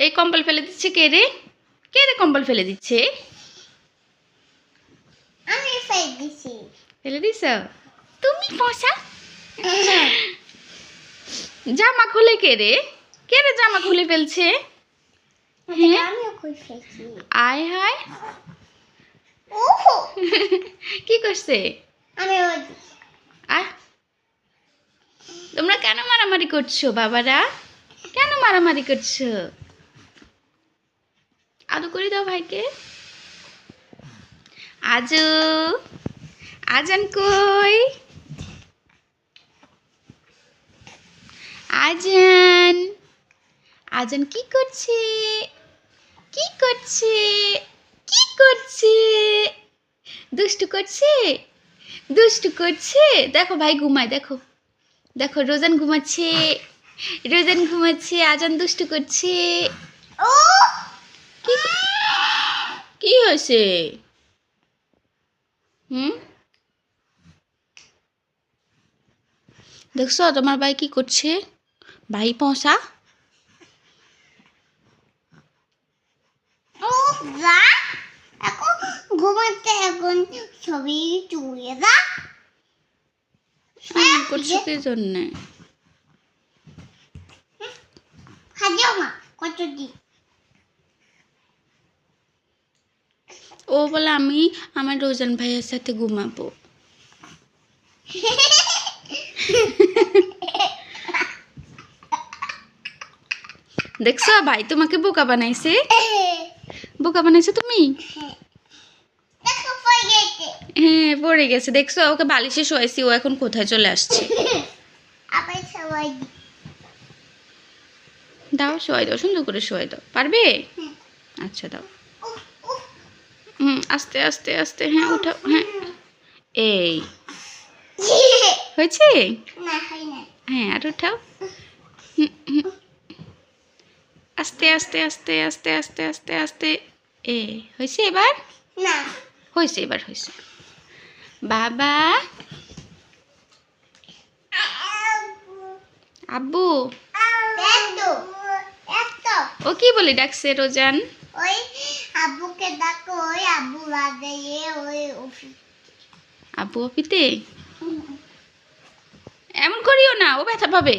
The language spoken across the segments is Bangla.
এই কম্বল ফেলে দিচ্ছে কে রে? কে রে কম্বল ফেলে দিচ্ছে? আমি ফেলে দিছি। ফেলে দিছ তুমি পয়সা? জামা খুলে কে রে? কে রে জামা খুলে ফেলছে? হ্যাঁ আমিও খুলে ফেলছি। আয় হায় ওহো কি করছে? আমি আহ তোমরা কেন মারামারি করছো বাবারা? কেন মারামারি করছো? আদু করে দাও ভাইকে। আজু আজান কই? আজান আজান কি করছে? কি করছে? কি করছে? দুষ্টু করছে? দুষ্টু করছে? দেখো ভাই ঘুমায়, দেখো দেখো রোজান ঘুমাচ্ছে, রোজান ঘুমাচ্ছে, আজান দুষ্টু করছে। ও কি কি হয়েছে? দেখছো তোমার ভাই কি করছে? ভাই পৌঁছা ও যা এখন ঘুমাতে, এখন ছবি তুলে যা করছো কি জন্য? হাজাও মা কত দি ও বলে আমি আমার রোজান ভাইয়ের সাথে ঘুমাবো। দেখছো ভাই তোমাকে বোকা বানাইছে? বোকা বানাইছো তুমি? দেখো পড়ে গেছে। হ্যাঁ পড়ে গেছে। দেখছো ওকে বালিশে শোয়াইছি, ও এখন কোথায় চলে আসছে। আবার সবাই দাও শোয়াই দাও, সুন্দর করে শোয়াই দাও। পারবে? আচ্ছা দাও। আস্তে আস্তে আস্তে, হ্যাঁ উঠাও, হ্যাঁ এই হয়েছে। না হয় না। হ্যাঁ আর উঠাও। আস্তে আস্তে আস্তে আস্তে আস্তে আস্তে আস্তে হয়েছে এবার? না হয়েছে, এবার হয়েছে। বাবা আব্বু ও কি বলে ডাকছে রোজান? ওই আব্বুকে ডাকো, ওই আব্বু লাগাইয়ে ওই অফিস। আব্বু অপিতে এমন করিও না, ও ব্যথা পাবে।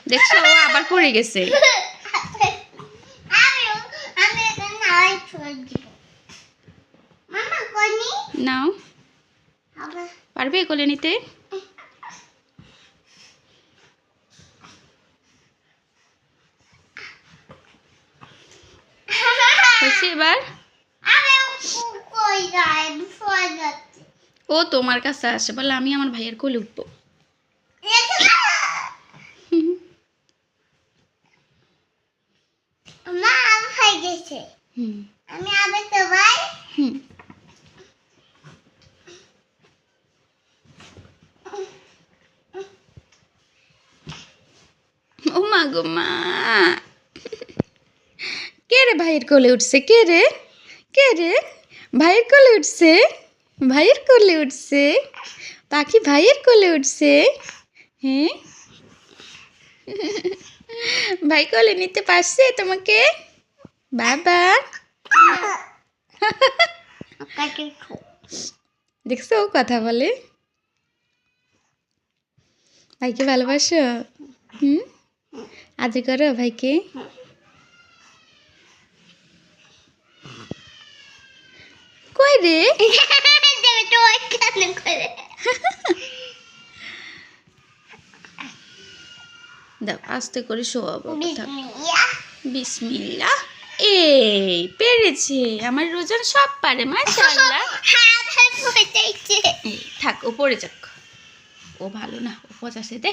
দেখছো ও আবার পড়ে গেছে। আমি এখানে আই ছড় দিব। মামা কোনি নাও, আবার পারবে কোলে নিতে? হয়েছে এবার? আমি কই যাই বিফোর যাচ্ছে। ও তোমার কাছে আসে বলে আমি আমার ভাইয়ের কোলে উঠবো। মা আমি খাই গেছে। আমি আবার তো ভাই ও মা গো মা, কে রে ভাইয়ের কোলে উঠছে? কে রে? কে রে ভাইয়ের কোলে উঠছে? ভাইয়ের কোলে উঠছে? পাখি ভাইয়ের কোলে উঠছে? হ্যাঁ ভাই কোলে নিতে পারছে তোমাকে? বাবা দেখছো ও কথা বলে। ভাইকে ভালোবাসো? আজ করো ভাইকে। কই রে? দাও আস্তে করে শোয়াবো। বিসমিল্লাহ। এই পেরেছে আমার রোজান, সব পারে মাশাআল্লাহ। থাক ও পড়ে যাক, ও ভালো না, ও পচাছে দে।